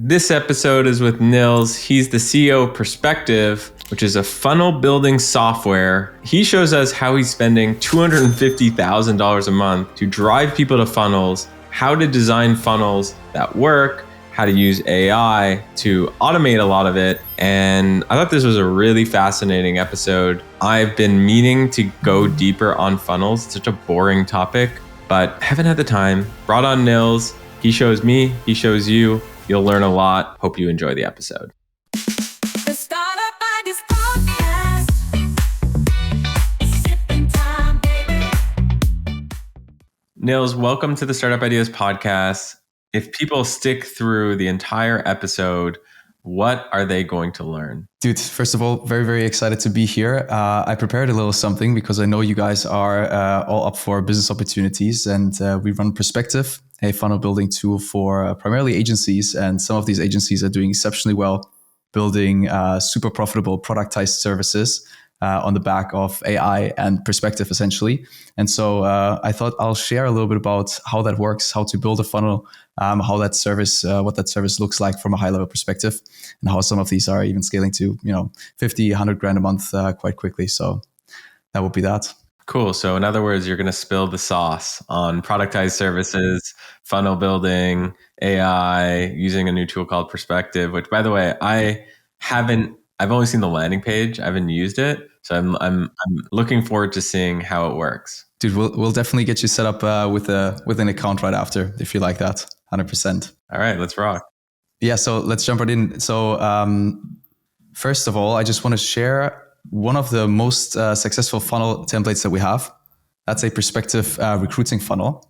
This episode is with Niels. He's the CEO of Perspective, which is a funnel building software. He shows us how he's spending $250,000 a month to drive people to funnels, how to design funnels that work, how to use AI to automate a lot of it. And I thought this was a really fascinating episode. I've been meaning to go deeper on funnels. It's such a boring topic, but haven't had the time. Brought on Niels. He shows me, he shows you. You'll learn a lot. Hope you enjoy the episode. Niels, welcome to the Startup Ideas Podcast. If people stick through the entire episode, what are they going to learn? Dude, first of all, very, very excited to be here. I prepared a little something because I know you guys are all up for business opportunities, and we run Perspective, a funnel building tool for primarily agencies. And some of these agencies are doing exceptionally well, building super profitable productized services on the back of AI and Perspective, essentially. And so I thought I'll share a little bit about how that works, how to build a funnel, how that service, what that service looks like from a high level perspective, and how some of these are even scaling to, 50, 100 grand a month quite quickly. So that would be that. Cool. So in other words, you're going to spill the sauce on productized services, funnel building, AI, using a new tool called Perspective, which, by the way, I've only seen the landing page. I haven't used it. So I'm looking forward to seeing how it works. Dude, we'll definitely get you set up with an account right after, if you like that. 100%. All right, let's rock. Yeah, so let's jump right in. So first of all, I just want to share one of the most successful funnel templates that we have. That's a Perspective recruiting funnel.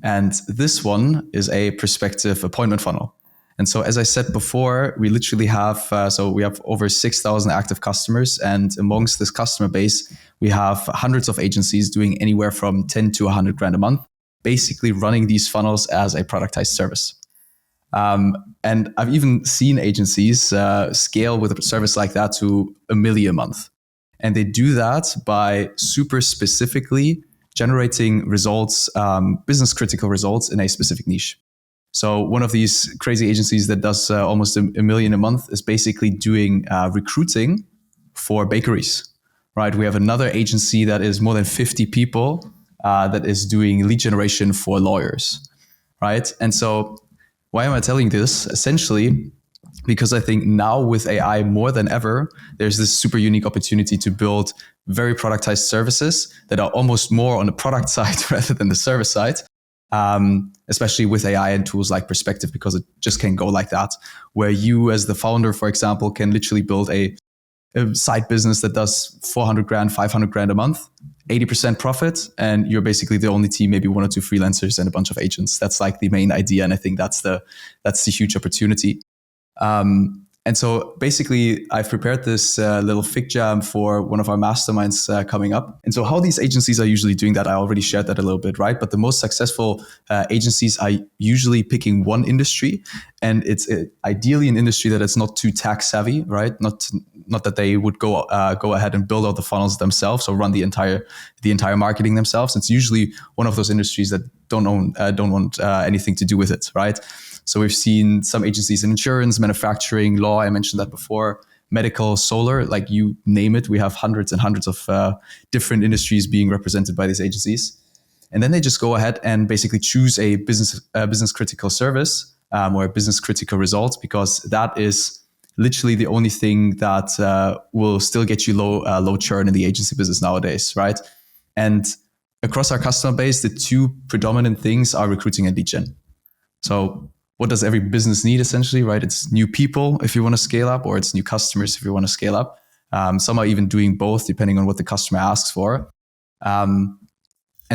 And this one is a Perspective appointment funnel. And so, as I said before, we literally have, we have over 6,000 active customers. And amongst this customer base, we have hundreds of agencies doing anywhere from 10 to 100 grand a month, basically running these funnels as a productized service. And I've even seen agencies scale with a service like that to $1 million a month. And they do that by super specifically generating results, business critical results in a specific niche. So one of these crazy agencies that does almost $1 million a month is basically doing recruiting for bakeries, right? We have another agency that is more than 50 people that is doing lead generation for lawyers, right? And so why am I telling this? Essentially, because I think now with AI more than ever, there's this super unique opportunity to build very productized services that are almost more on the product side rather than the service side. Especially with AI and tools like Perspective, because it just can go like that, where you as the founder, for example, can literally build a side business that does 400 grand, 500 grand a month, 80% profit, and you're basically the only team, maybe one or two freelancers and a bunch of agents. That's like the main idea. And I think that's the huge opportunity. And so basically, I've prepared this little fig jam for one of our masterminds coming up. And so how these agencies are usually doing that, I already shared that a little bit, right? But the most successful agencies are usually picking one industry, and it's ideally an industry that is not too tech savvy, right? Not that they would go ahead and build out the funnels themselves or run the entire marketing themselves. It's usually one of those industries that don't want anything to do with it, right? So we've seen some agencies in insurance, manufacturing, law, I mentioned that before, medical, solar, like you name it. We have hundreds and hundreds of different industries being represented by these agencies. And then they just go ahead and basically choose a business critical service or a business critical result, because that is literally the only thing that will still get you low churn in the agency business nowadays, right? And across our customer base, the two predominant things are recruiting and lead gen. So what does every business need essentially, right? It's new people if you want to scale up, or it's new customers if you want to scale up. Some are even doing both depending on what the customer asks for. And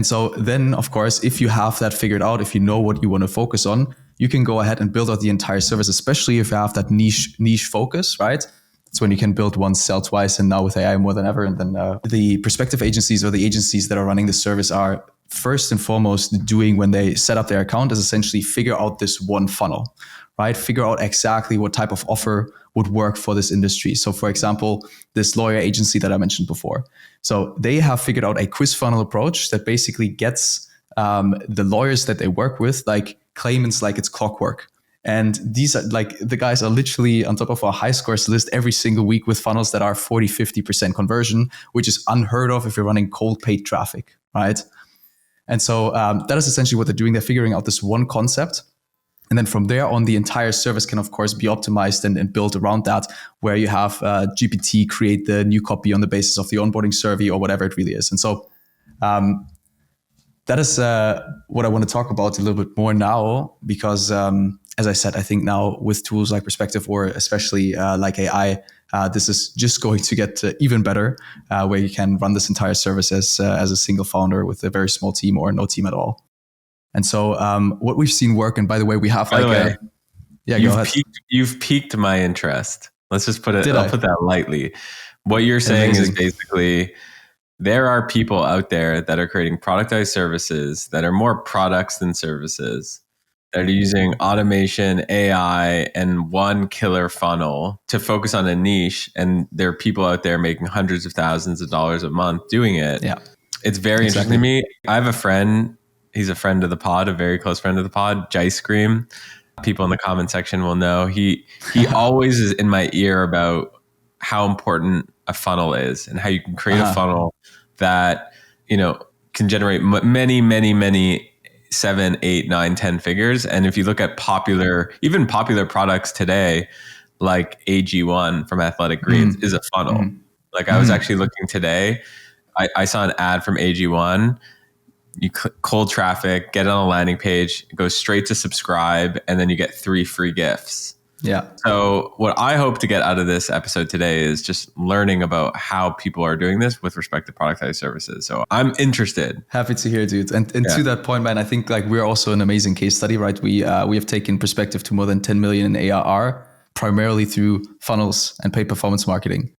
so then, of course, if you have that figured out, if you know what you want to focus on, you can go ahead and build out the entire service, especially if you have that niche focus, right? That's when you can build once, sell twice, and now with AI more than ever. And then the Perspective agencies or the agencies that are running the service are first and foremost doing when they set up their account is essentially figure out this one funnel, right? Figure out exactly what type of offer would work for this industry. So for example, this lawyer agency that I mentioned before. So they have figured out a quiz funnel approach that basically gets the lawyers that they work with, like claimants, like it's clockwork. And these are like, the guys are literally on top of our high scores list every single week with funnels that are 40, 50% conversion, which is unheard of if you're running cold paid traffic, right? And so that is essentially what they're doing. They're figuring out this one concept. And then from there on, the entire service can, of course, be optimized and built around that, where you have GPT create the new copy on the basis of the onboarding survey or whatever it really is. And so that is what I want to talk about a little bit more now, because as I said, I think now with tools like Perspective, or especially like AI, this is just going to get even better, where you can run this entire service as a single founder with a very small team or no team at all. And so what we've seen work, and by the way, we have go ahead. You've piqued my interest. Let's just put that lightly. What you're saying is basically, there are people out there that are creating productized services that are more products than services, that are using automation, AI, and one killer funnel to focus on a niche. And there are people out there making hundreds of thousands of dollars a month doing it. Yeah, it's very interesting to me. I have a friend. He's a friend of the pod, a very close friend of the pod, Jai Scream. People in the comment section will know. He always is in my ear about how important a funnel is and how you can create a funnel that, can generate many 7, 8, 9, 10 figures. And if you look at popular products today, like AG1 from Athletic Greens is a funnel. Like I was actually looking today, I saw an ad from AG1. You cold traffic, get on a landing page, go straight to subscribe, and then you get 3 free gifts. Yeah. So what I hope to get out of this episode today is just learning about how people are doing this with respect to productized services. So I'm interested. Happy to hear, dude. And to that point, man, I think like we're also an amazing case study, right? We have taken Perspective to more than 10 million in ARR, primarily through funnels and paid performance marketing.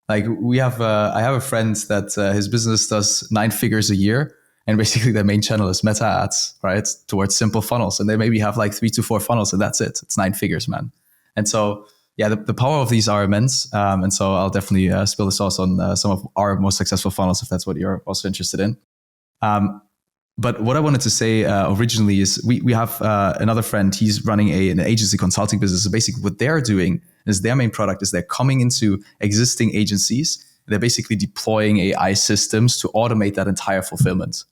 Like we have, I have a friend that his business does 9 figures a year. And basically their main channel is meta ads, right? Towards simple funnels. And they maybe have like 3 to 4 funnels and that's it. It's 9 figures, man. And so, yeah, the power of these are immense. And so I'll definitely spill the sauce on some of our most successful funnels, if that's what you're also interested in. But what I wanted to say originally is we have another friend. He's running an agency consulting business. So basically what they're doing is their main product is they're coming into existing agencies. They're basically deploying AI systems to automate that entire fulfillment.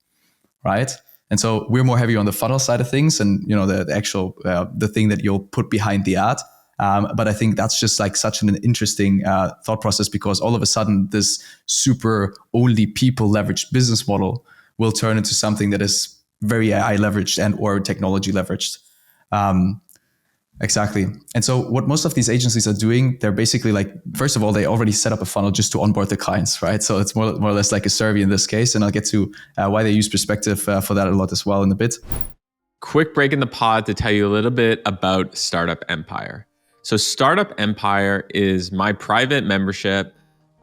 Right. And so we're more heavy on the funnel side of things and, the actual, the thing that you'll put behind the ad. But I think that's just like such an interesting thought process, because all of a sudden this super only people leveraged business model will turn into something that is very AI leveraged and or technology leveraged. Exactly. And so what most of these agencies are doing, they're basically like, first of all, they already set up a funnel just to onboard the clients, right? So it's more or less like a survey in this case. And I'll get to why they use Perspective for that a lot as well in a bit. Quick break in the pod to tell you a little bit about Startup Empire. So Startup Empire is my private membership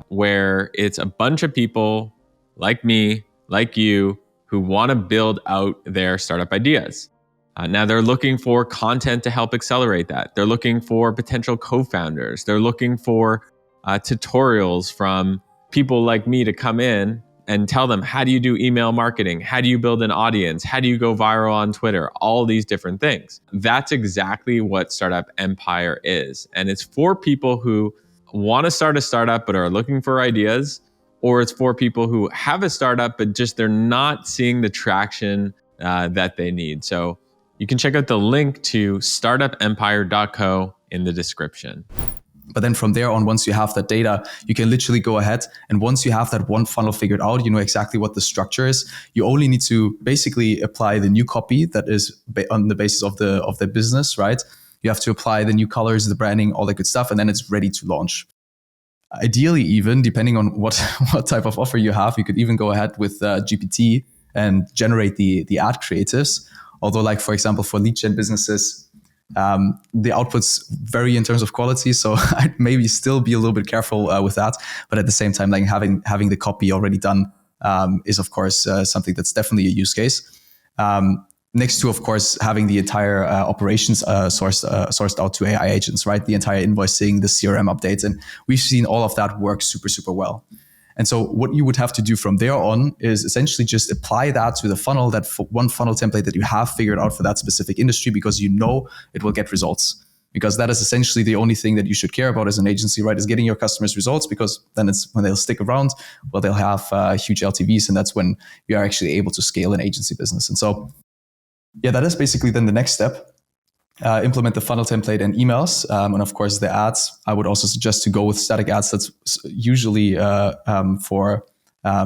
where it's a bunch of people like me, like you, who want to build out their startup ideas. Now they're looking for content to help accelerate that. They're looking for potential co-founders. They're looking for tutorials from people like me to come in and tell them, how do you do email marketing? How do you build an audience? How do you go viral on Twitter? All these different things. That's exactly what Startup Empire is. And it's for people who want to start a startup but are looking for ideas, or it's for people who have a startup but just they're not seeing the traction that they need. So you can check out the link to startupempire.co in the description. But then from there on, once you have that data, you can literally go ahead. And once you have that one funnel figured out, you know exactly what the structure is. You only need to basically apply the new copy that is on the basis of the business, right? You have to apply the new colors, the branding, all that good stuff, and then it's ready to launch. Ideally, even depending on what type of offer you have, you could even go ahead with GPT and generate the ad creatives. Although, like, for example, for lead gen businesses, the outputs vary in terms of quality. So I'd maybe still be a little bit careful with that. But at the same time, like having the copy already done is, of course, something that's definitely a use case. Next to, of course, having the entire operations sourced out to AI agents, right? The entire invoicing, the CRM updates. And we've seen all of that work super, super well. And so what you would have to do from there on is essentially just apply that to the funnel, that one funnel template that you have figured out for that specific industry, because you know it will get results. Because that is essentially the only thing that you should care about as an agency, right? Is getting your customers results, because then it's when they'll stick around, well, they'll have huge LTVs, and that's when you are actually able to scale an agency business. And so, yeah, that is basically then the next step. Implement the funnel template and emails. And of course, the ads, I would also suggest to go with static ads. That's usually for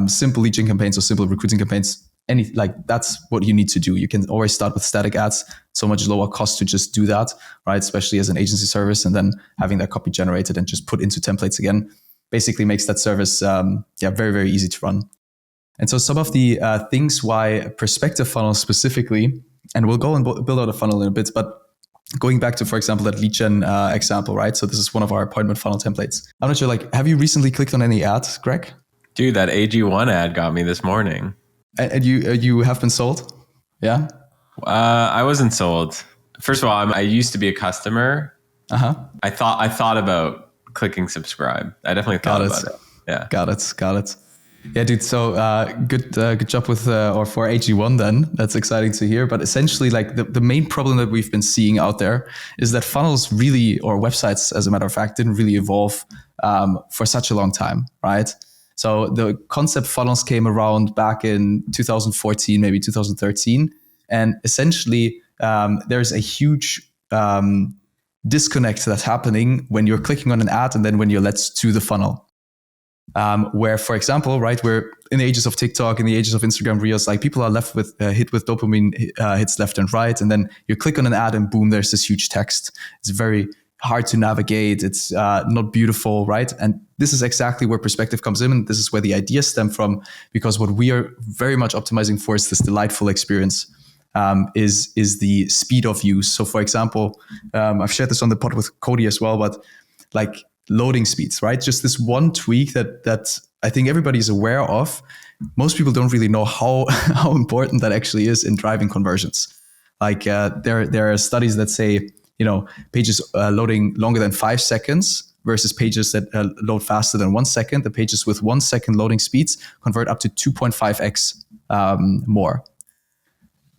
simple lead gen campaigns or simple recruiting campaigns. That's what you need to do. You can always start with static ads. So much lower cost to just do that, right? Especially as an agency service, and then having that copy generated and just put into templates again, basically makes that service very, very easy to run. And so some of the things why perspective funnels specifically, and we'll go and build out a funnel in a bit, but going back to, for example, that lead gen example, right? So this is one of our appointment funnel templates. I'm not sure, have you recently clicked on any ads, Greg? Dude, that AG1 ad got me this morning. And you have been sold? Yeah? I wasn't sold. First of all, I used to be a customer. Uh-huh. I thought about clicking subscribe. I definitely thought about it. Yeah. Got it. Yeah, dude. So good job with or for AG1 then. That's exciting to hear. But essentially, the main problem that we've been seeing out there is that funnels really, or websites, as a matter of fact, didn't really evolve for such a long time, right? So the concept funnels came around back in 2014, maybe 2013, and essentially there's a huge disconnect that's happening when you're clicking on an ad and then when you're led to the funnel. Where, for example, right, we're in the ages of TikTok, in the ages of Instagram Reels, people are left with hit with dopamine hits left and right, and then you click on an ad and boom, there's this huge text. It's very hard to navigate. It's not beautiful, right? And this is exactly where perspective comes in, and this is where the ideas stem from, because what we are very much optimizing for is this delightful experience. Is the speed of use. So, for example, I've shared this on the pod with Cody as well, but loading speeds, right? Just this one tweak that I think everybody is aware of. Most people don't really know how important that actually is in driving conversions. There are studies that say, pages loading longer than 5 seconds versus pages that load faster than 1 second. The pages with 1 second loading speeds convert up to 2.5x more.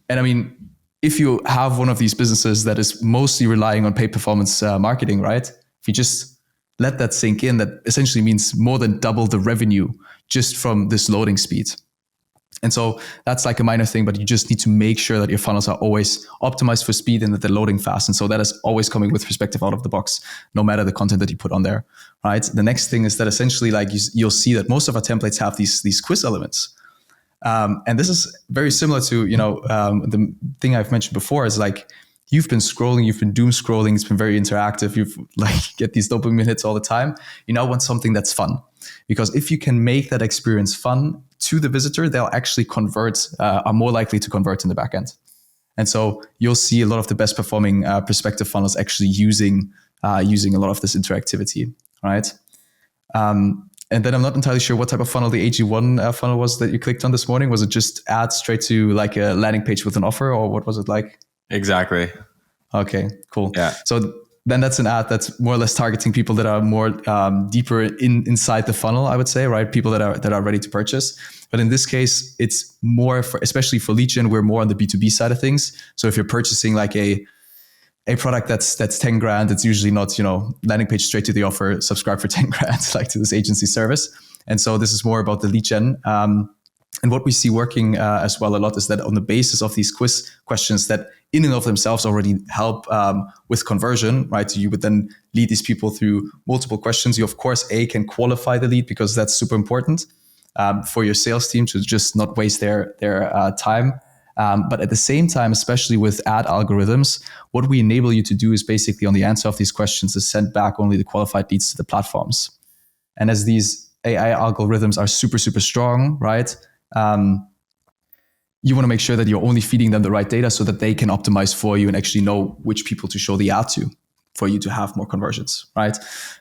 And I mean, if you have one of these businesses that is mostly relying on paid performance marketing, right? If you just let that sink in, that essentially means more than double the revenue just from this loading speed. And so that's a minor thing, but you just need to make sure that your funnels are always optimized for speed and that they're loading fast. And so that is always coming with perspective out of the box, no matter the content that you put on there, right? The next thing is that essentially you'll see that most of our templates have these quiz elements. And this is very similar to, the thing I've mentioned before is you've been scrolling, you've been doom scrolling, it's been very interactive, you've get these dopamine hits all the time. You now want something that's fun, because if you can make that experience fun to the visitor, they'll actually are more likely to convert in the back end. And so you'll see a lot of the best performing perspective funnels actually using a lot of this interactivity, right? And then I'm not entirely sure what type of funnel the AG1 funnel was that you clicked on this morning. Was it just add straight to a landing page with an offer, or what was it like? Exactly. Okay, cool. Yeah. So then that's an ad that's more or less targeting people that are more deeper inside the funnel, I would say, right? People that are ready to purchase. But in this case, it's more especially for lead gen, we're more on the B2B side of things. So if you're purchasing a product that's 10 grand, it's usually not, landing page straight to the offer, subscribe for 10 grand, to this agency service. And so this is more about the lead gen. And what we see working as well a lot is that on the basis of these quiz questions that in and of themselves already help with conversion, right? So you would then lead these people through multiple questions. You, of course, can qualify the lead, because that's super important for your sales team to just not waste their time. But at the same time, especially with ad algorithms, what we enable you to do is basically on the answer of these questions is send back only the qualified leads to the platforms. And as these AI algorithms are super, super strong, right? You want to make sure that you're only feeding them the right data so that they can optimize for you and actually know which people to show the ad to for you to have more conversions, right?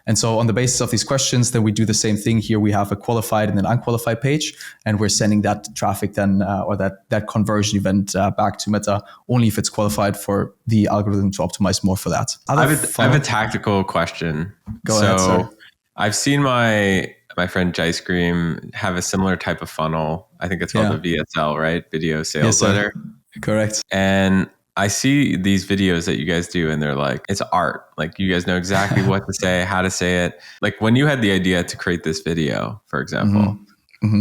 And so on the basis of these questions, then we do the same thing here. We have a qualified and an unqualified page, and we're sending that traffic then, or that conversion event back to Meta only if it's qualified for the algorithm to optimize more for that. I have a tactical question. Go ahead, sir. I've seen my my friend Jai Scream have a similar type of funnel. I think it's called Yeah. the VSL, right? Video Yes, sales sir. letter. Correct. And I see these videos that you guys do and they're like, it's art. Like you guys know exactly what to say, how to say it. Like when you had the idea to create this video, for example,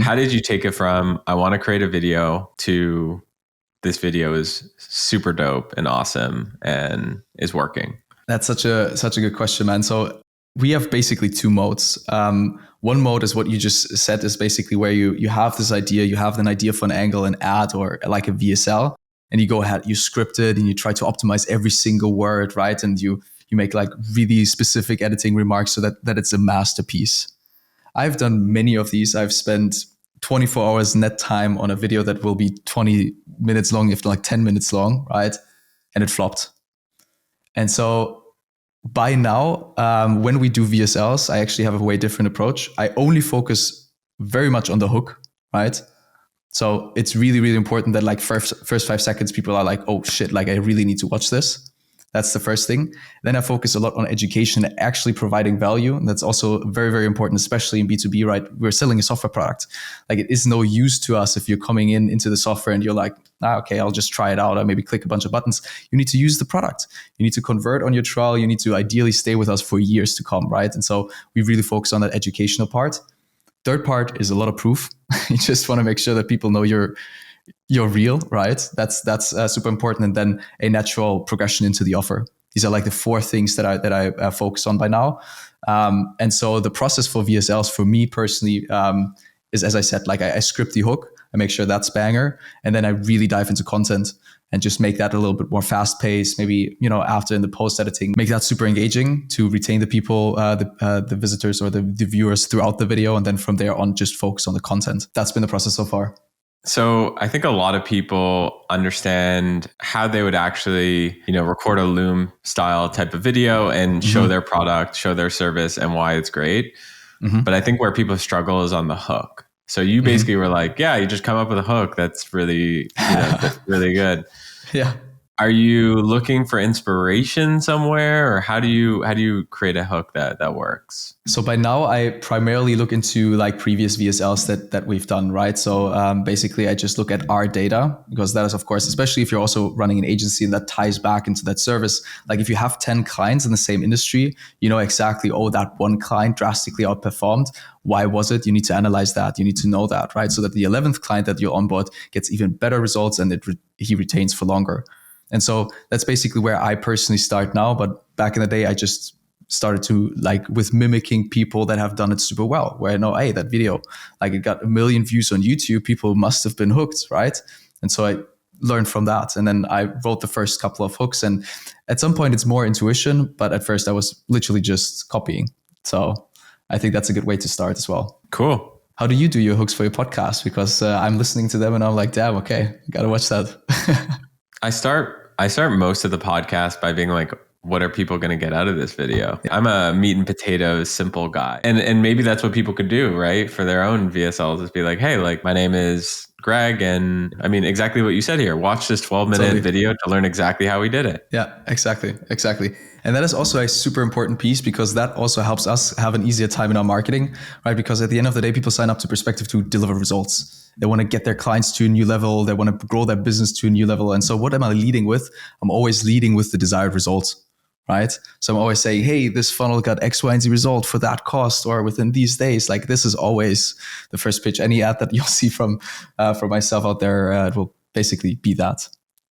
how did you take it from, I want to create a video to this video is super dope and awesome and is working? That's such a good question, man. So we have basically two modes. One mode is what you just said, is basically where you have this idea, you have an idea for an angle, an ad, or like a VSL, and you go ahead, you script it, and you try to optimize every single word, right? And you make like really specific editing remarks so that it's a masterpiece. I've done many of these. I've spent 24 hours net time on a video that will be 20 minutes long, if not like 10 minutes long, right? And it flopped. And so by now, when we do VSLs, I actually have a way different approach. I only focus very much on the hook, right? So it's really, really important that like first 5 seconds, people are like, oh shit, like I really need to watch this. That's the first thing. Then I focus a lot on education, actually providing value. And that's also very, very important, especially in B2B, right? We're selling a software product. Like it is no use to us if you're coming into the software and you're like, okay, I'll just try it out. Or maybe click a bunch of buttons. You need to use the product. You need to convert on your trial. You need to ideally stay with us for years to come, right? And so we really focus on that educational part. Third part is a lot of proof. You just want to make sure that people know you're real, right? That's super important. And then a natural progression into the offer. These are like the 4 things that I focus on by now. And so the process for VSLs for me personally is, as I said, like I script the hook, I make sure that's banger, and then I really dive into content and just make that a little bit more fast paced. Maybe, after in the post editing, make that super engaging to retain the people, the visitors or the viewers throughout the video. And then from there on, just focus on the content. That's been the process so far. So I think a lot of people understand how they would actually, record a Loom style type of video and show their product, show their service and why it's great. But I think where people struggle is on the hook. So you basically were like, yeah, you just come up with a hook. That's really, that's really good. Yeah. Are you looking for inspiration somewhere, or how do you create a hook that works? So by now, I primarily look into like previous VSLs that we've done, right? So basically, I just look at our data, because that is, of course, especially if you're also running an agency and that ties back into that service. Like if you have 10 clients in the same industry, you know exactly, oh, that one client drastically outperformed. Why was it? You need to analyze that. You need to know that, right? So that the 11th client that you onboard gets even better results and he retains for longer. And so that's basically where I personally start now. But back in the day, I just started to like with mimicking people that have done it super well, where I know, hey, that video, like it got 1 million views on YouTube. People must have been hooked, right? And so I learned from that. And then I wrote the first couple of hooks. And at some point it's more intuition, but at first I was literally just copying. So I think that's a good way to start as well. Cool. How do you do your hooks for your podcast? Because I'm listening to them and I'm like, damn, okay, gotta watch that. I start most of the podcast by being like, what are people going to get out of this video? I'm a meat and potatoes simple guy. And maybe that's what people could do, right? For their own VSLs, is be like, hey, like my name is Greg. And I mean, exactly what you said here. Watch this 12-minute video to learn exactly how we did it. Yeah, exactly. And that is also a super important piece, because that also helps us have an easier time in our marketing, right? Because at the end of the day, people sign up to Perspective to deliver results. They want to get their clients to a new level. They want to grow their business to a new level. And so what am I leading with? I'm always leading with the desired result, right? So I'm always saying, hey, this funnel got X, Y, and Z result for that cost or within these days. Like this is always the first pitch. Any ad that you'll see from myself out there, it will basically be that.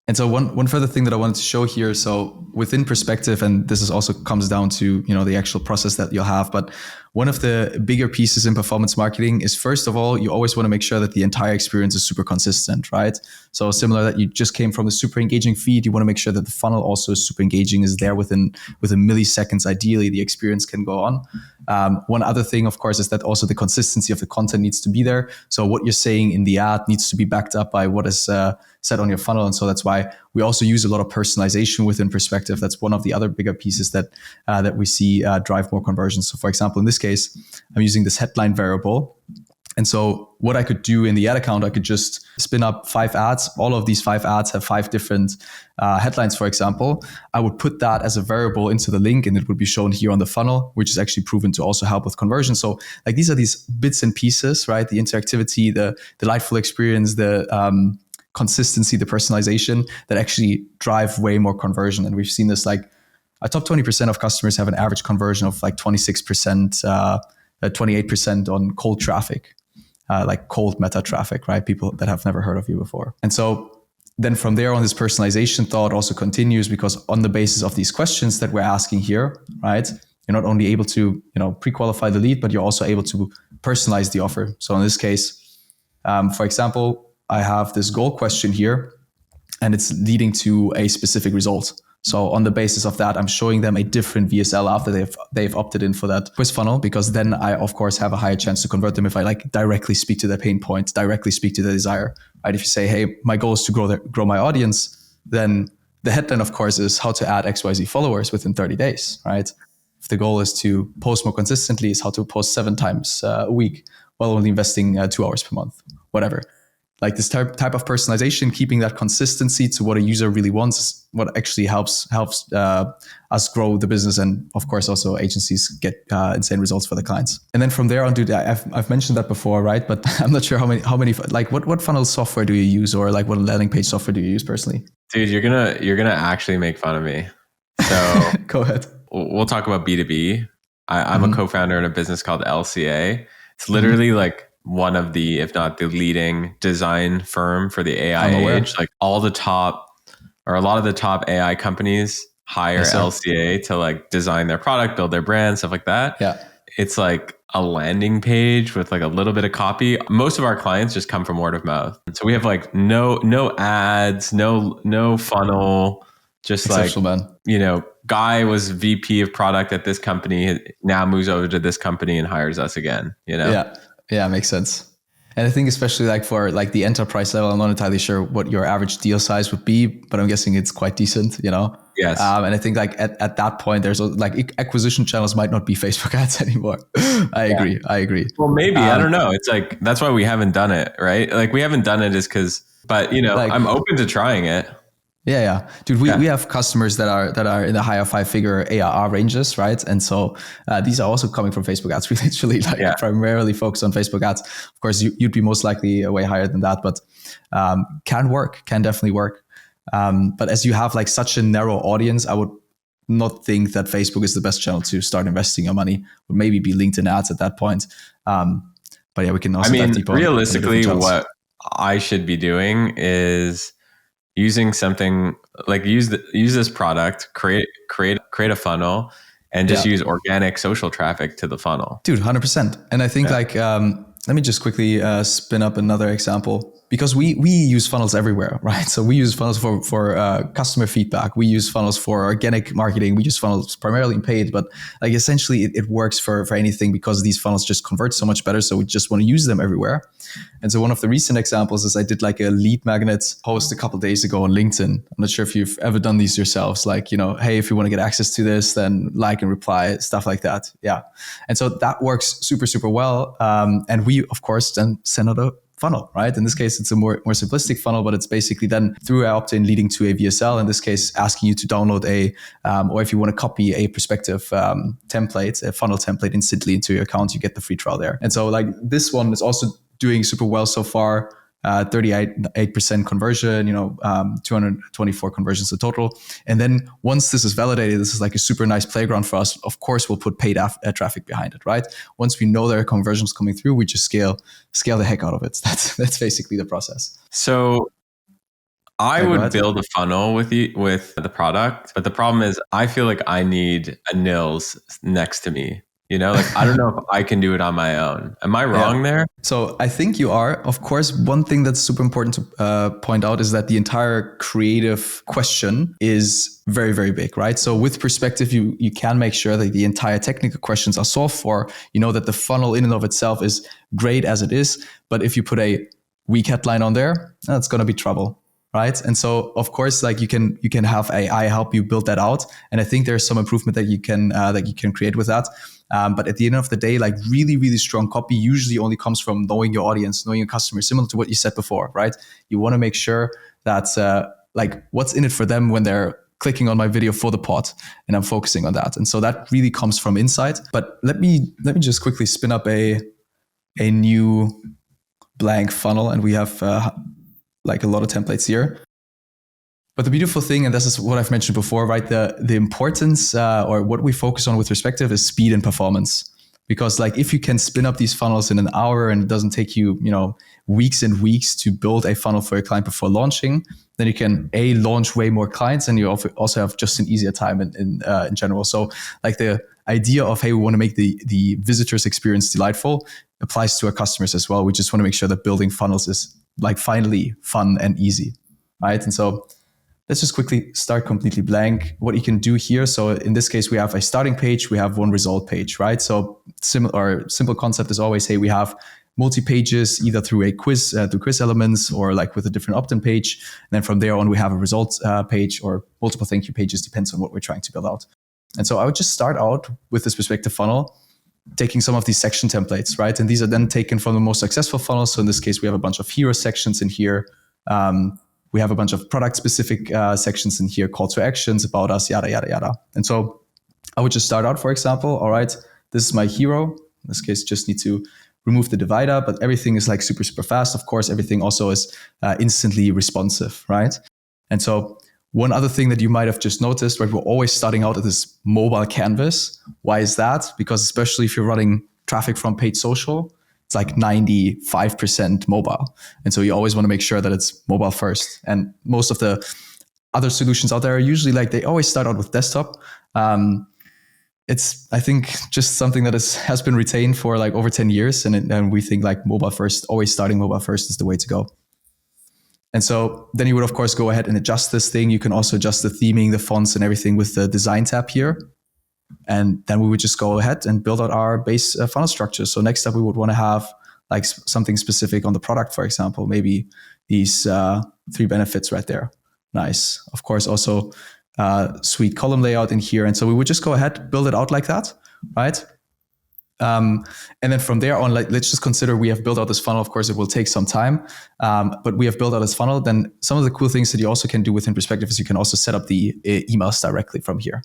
And so one further thing that I wanted to show here, so within Perspective, and this is also comes down to, the actual process that you'll have, but one of the bigger pieces in performance marketing is, first of all, you always want to make sure that the entire experience is super consistent, right? So similar that you just came from a super engaging feed, you want to make sure that the funnel also is super engaging, is there within milliseconds. Ideally, the experience can go on. One other thing, of course, is that also the consistency of the content needs to be there. So what you're saying in the ad needs to be backed up by what is set on your funnel. And so that's why we also use a lot of personalization within Perspective. That's one of the other bigger pieces that we see drive more conversions. So for example, in this case, I'm using this headline variable. And so what I could do in the ad account, I could just spin up 5 ads. All of these 5 ads have 5 different headlines, for example. I would put that as a variable into the link, and it would be shown here on the funnel, which is actually proven to also help with conversion. So like these are these bits and pieces, right? The interactivity, the delightful experience, the consistency, the personalization that actually drive way more conversion. And we've seen this, like our top 20% of customers have an average conversion of like 26%, 28% on cold traffic, like cold meta traffic, right? People that have never heard of you before. And so then from there on, this personalization thought also continues, because on the basis of these questions that we're asking here, right, you're not only able to, pre-qualify the lead, but you're also able to personalize the offer. So in this case, for example, I have this goal question here, and it's leading to a specific result. So on the basis of that, I'm showing them a different VSL after they've opted in for that quiz funnel, because then I, of course, have a higher chance to convert them if I like directly speak to their pain point, directly speak to their desire, right? If you say, hey, my goal is to grow my audience, then the headline, of course, is how to add XYZ followers within 30 days, right? If the goal is to post more consistently, is how to post 7 times a week while only investing 2 hours per month, whatever. Like this type of personalization, keeping that consistency to what a user really wants, is what actually helps us grow the business, and of course also agencies get insane results for the clients. And then from there on, dude, I've mentioned that before, right? But I'm not sure how many like what funnel software do you use, or like what landing page software do you use personally? Dude, you're gonna actually make fun of me. So go ahead. We'll talk about B2B. I'm a co-founder in a business called LCA. It's literally like one of the, if not the leading design firm for the AI age. Like a lot of the top AI companies hire LCA to like design their product, build their brand, stuff like that. Yeah. It's like a landing page with like a little bit of copy. Most of our clients just come from word of mouth. So we have like no ads, no funnel, just like, man. Guy was VP of product at this company, now moves over to this company and hires us again, Yeah, makes sense. And I think especially like for like the enterprise level, I'm not entirely sure what your average deal size would be, but I'm guessing it's quite decent, Yes. And I think like at that point, there's like acquisition channels might not be Facebook ads anymore. I agree. Well, maybe, I don't know. It's like, that's why we haven't done it, right? Like we haven't done it is because, but like, I'm open to trying it. Yeah. Dude, we have customers that are in the higher 5-figure ARR ranges, right? And so these are also coming from Facebook ads. We literally primarily focus on Facebook ads. Of course, you'd be most likely way higher than that, but can definitely work. But as you have like such a narrow audience, I would not think that Facebook is the best channel to start investing your money. Would maybe be LinkedIn ads at that point. But yeah, we can also dive deeper. Realistically, what I should be doing is using something like use this product, create a funnel, and just use organic social traffic to the funnel. Dude, 100%. And I think let me just quickly spin up another example, because we use funnels everywhere, right? So we use funnels for customer feedback. We use funnels for organic marketing. We use funnels primarily in paid, but like essentially it works for anything, because these funnels just convert so much better. So we just want to use them everywhere. And so one of the recent examples is I did like a lead magnet post a couple of days ago on LinkedIn. I'm not sure if you've ever done these yourselves, like, hey, if you want to get access to this, then like and reply, stuff like that. Yeah. And so that works super, super well. And we, of course, then send out a funnel, right? In this case, it's a more simplistic funnel, but it's basically then through our opt-in leading to a VSL, in this case, asking you to download or if you want to copy a Perspective template, a funnel template instantly into your account, you get the free trial there. And so like this one is also doing super well so far. 38% conversion, 224 conversions in total. And then once this is validated, this is like a super nice playground for us. Of course, we'll put paid traffic behind it, right? Once we know there are conversions coming through, we just scale the heck out of it. That's basically the process. So I would build a funnel with the product, but the problem is I feel like I need a Niels next to me. Like, I don't know if I can do it on my own. Am I wrong there? So I think you are. Of course, one thing that's super important to point out is that the entire creative question is very, very big, right? So with Perspective, you can make sure that the entire technical questions are solved for. That the funnel in and of itself is great as it is. But if you put a weak headline on there, that's going to be trouble. Right. And so, of course, like you can have AI help you build that out. And I think there's some improvement that you can create with that. But at the end of the day, like really, really strong copy usually only comes from knowing your audience, knowing your customers, similar to what you said before, right? You want to make sure that like what's in it for them when they're clicking on my video for the pod, and I'm focusing on that. And so that really comes from insight. But let me just quickly spin up a new blank funnel, and we have like a lot of templates here. But the beautiful thing, and this is what I've mentioned before, right? The importance or what we focus on with Perspective is speed and performance. Because like if you can spin up these funnels in an hour and it doesn't take you, weeks and weeks to build a funnel for a client before launching, then you can launch way more clients, and you also have just an easier time in general. So like the idea of, hey, we want to make the visitor's experience delightful applies to our customers as well. We just want to make sure that building funnels is like finally fun and easy, right? And so let's just quickly start completely blank. What you can do here. So in this case, we have a starting page, we have one result page, right? So simple concept is always, hey, we have multi-pages either through a quiz, through quiz elements, or like with a different opt-in page. And then from there on, we have a results page or multiple thank you pages, depends on what we're trying to build out. And so I would just start out with this Perspective funnel, taking some of these section templates, right? And these are then taken from the most successful funnels. So in this case, we have a bunch of hero sections in here. We have a bunch of product-specific sections in here, call to actions, about us, yada, yada, yada. And so I would just start out, for example, all right, this is my hero. In this case, just need to remove the divider, but everything is like super, super fast. Of course, everything also is instantly responsive, right? And so one other thing that you might have just noticed, right, we're always starting out at this mobile canvas. Why is that? Because especially if you're running traffic from paid social, it's like 95% mobile. And so you always want to make sure that it's mobile first. And most of the other solutions out there are usually like, they always start out with desktop. It's, I think, just something that has been retained for like over 10 years. And we think like mobile first, always starting mobile first is the way to go. And so then you would, of course, go ahead and adjust this thing. You can also adjust the theming, the fonts and everything with the design tab here. And then we would just go ahead and build out our base funnel structure. So next up, we would want to have like something specific on the product, for example, maybe these 3 benefits right there. Nice. Of course, also sweet column layout in here. And so we would just go ahead, build it out like that, right? And then from there on, like, let's just consider we have built out this funnel. Of course, it will take some time, but we have built out this funnel. Then some of the cool things that you also can do within Perspective is you can also set up the emails directly from here.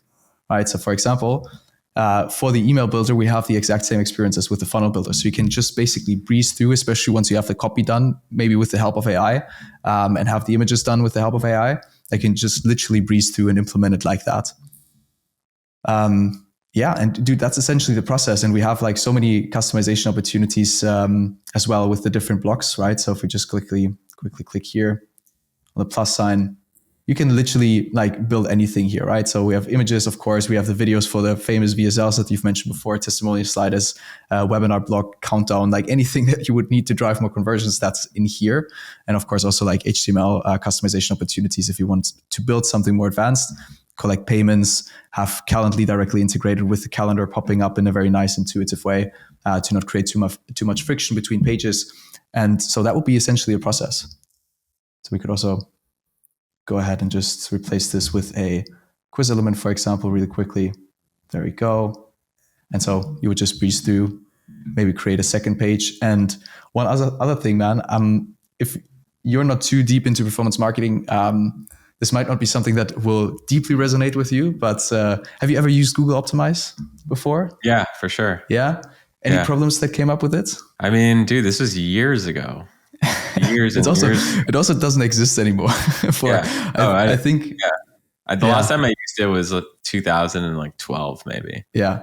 Right. So for example, for the email builder, we have the exact same experience as with the funnel builder. So you can just basically breeze through, especially once you have the copy done, maybe with the help of AI, and have the images done with the help of AI. I can just literally breeze through and implement it like that. Yeah, and dude, that's essentially the process. And we have like so many customization opportunities as well with the different blocks, right? So if we just quickly click here on the plus sign, you can literally like build anything here, right? So we have images, of course, we have the videos for the famous VSLs that you've mentioned before, testimonial sliders, webinar block, countdown, like anything that you would need to drive more conversions, that's in here. And of course, also like HTML customization opportunities if you want to build something more advanced, collect payments, have Calendly directly integrated with the calendar popping up in a very nice, intuitive way to not create too much friction between pages. And so that would be essentially a process. So we could also go ahead and just replace this with a quiz element, for example, really quickly. There we go. And so you would just breeze through, maybe create a second page. And one other thing, man, if you're not too deep into performance marketing, this might not be something that will deeply resonate with you, but have you ever used Google Optimize before? Yeah, for sure. Yeah? Any problems that came up with it? I mean, dude, this was years ago. Years and years. It also doesn't exist anymore. I think the last time I used it was 2012, maybe. Yeah.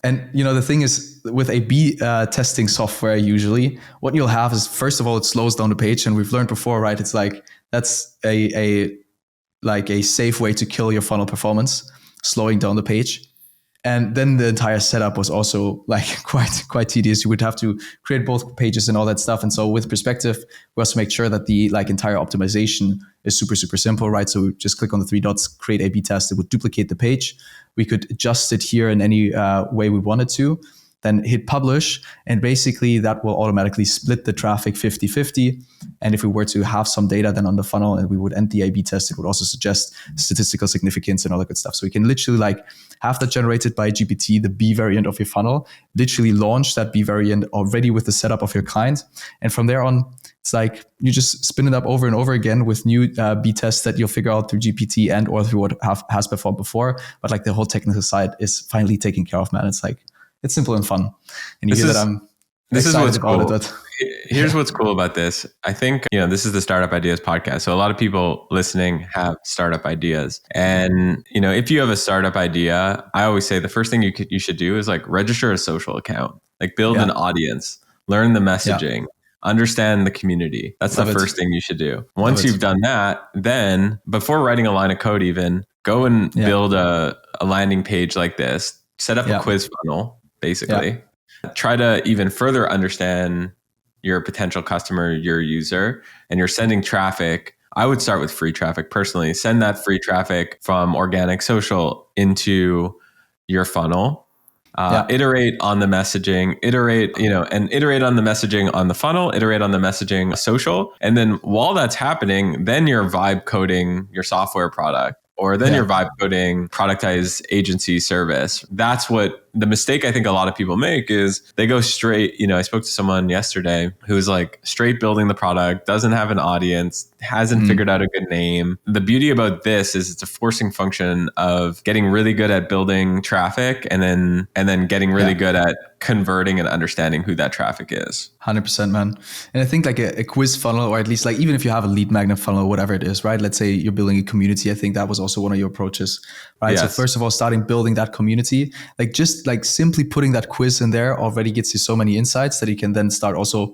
And the thing is, with A/B testing software, usually what you'll have is, first of all, it slows down the page, and we've learned before, right? It's like that's a safe way to kill your funnel performance, slowing down the page. And then the entire setup was also like quite tedious. You would have to create both pages and all that stuff. And so with Perspective, we also make sure that the like entire optimization is super, super simple, right? So we just click on the 3 dots, create A/B test. It would duplicate the page. We could adjust it here in any way we wanted to. then hit publish. And basically that will automatically split the traffic 50-50. And if we were to have some data then on the funnel and we would end the A/B test, it would also suggest statistical significance and all that good stuff. So we can literally like have that generated by GPT, the B variant of your funnel, literally launch that B variant already with the setup of your client. And from there on, it's like you just spin it up over and over again with new B tests that you'll figure out through GPT and or through what has performed before. But like the whole technical side is finally taken care of, man. It's like, it's simple and fun. And you hear that I'm excited about it. But here's what's cool about this. I think, this is the Startup Ideas podcast. So a lot of people listening have startup ideas. And, if you have a startup idea, I always say the first thing you should do is like register a social account, like build an audience, learn the messaging, understand the community. That's the first thing you should do. Once you've done that, then before writing a line of code even, go and build a landing page like this, set up a quiz funnel, basically. Try to even further understand your potential customer, your user, and you're sending traffic. I would start with free traffic personally. Send that free traffic from organic social into your funnel. Iterate on the messaging, iterate on the messaging on the funnel, iterate on the messaging social. And then while that's happening, then you're vibe coding your software product, or then you're vibe coding productized agency service. That's what the mistake I think a lot of people make is they go straight. I spoke to someone yesterday who was like straight building the product, doesn't have an audience, hasn't figured out a good name. The beauty about this is it's a forcing function of getting really good at building traffic and then getting really good at converting and understanding who that traffic is. 100%, man. And I think like a quiz funnel, or at least like even if you have a lead magnet funnel or whatever it is, right? Let's say you're building a community. I think that was also one of your approaches, right? Yes. So first of all, starting building that community, like just like simply putting that quiz in there already gets you so many insights that you can then start also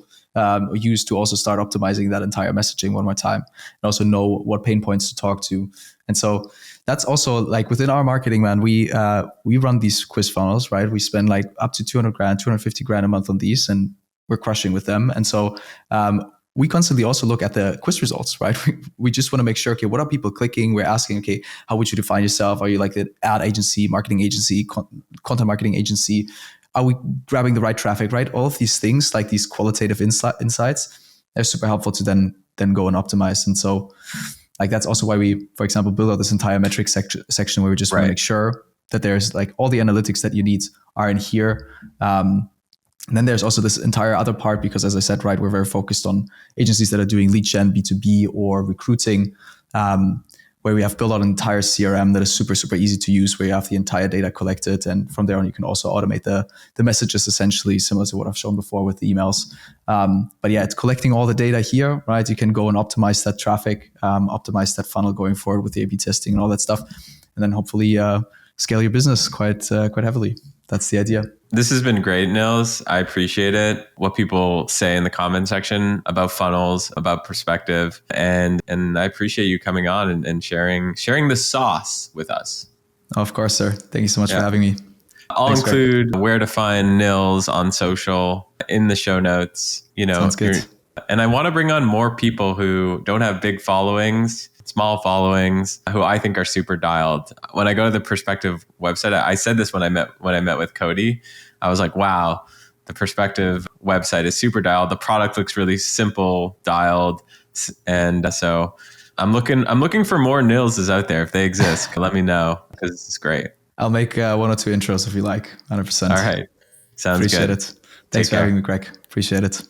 use to also start optimizing that entire messaging one more time and also know what pain points to talk to. And so that's also like within our marketing, man, we run these quiz funnels, right? We spend like up to 200 grand, 250 grand a month on these, and we're crushing with them. And so we constantly also look at the quiz results, right? We just want to make sure, okay, what are people clicking? We're asking, okay, how would you define yourself? Are you like an ad agency, marketing agency, content marketing agency? Are we grabbing the right traffic, right? All of these things, like these qualitative insights, they're super helpful to then go and optimize. And so like that's also why we, for example, build out this entire metrics section where we just want to make sure that there's like all the analytics that you need are in here. And then there's also this entire other part, because as I said, right, we're very focused on agencies that are doing lead gen, B2B, or recruiting, where we have built out an entire CRM that is super, super easy to use, where you have the entire data collected. And from there on, you can also automate the messages, essentially similar to what I've shown before with the emails. But yeah, it's collecting all the data here, right? You can go and optimize that traffic, optimize that funnel going forward with the A/B testing and all that stuff. And then hopefully scale your business quite heavily. That's the idea. This has been great, Niels. I appreciate it. What people say in the comment section about funnels, about perspective. And I appreciate you coming on and sharing the sauce with us. Of course, sir. Thank you so much for having me. I'll include where to find Niels on social in the show notes. Sounds good. And I want to bring on more people who don't have big followings, small followings, who I think are super dialed. When I go to the Perspective website, I said this when I met with Cody. I was like, wow, the Perspective website is super dialed. The product looks really simple, dialed. And so I'm looking for more Nielses out there. If they exist, let me know, because it's great. I'll make 1 or 2 intros if you like. 100%. All right. Sounds Appreciate good. It. Thanks for having me, Greg. Appreciate it.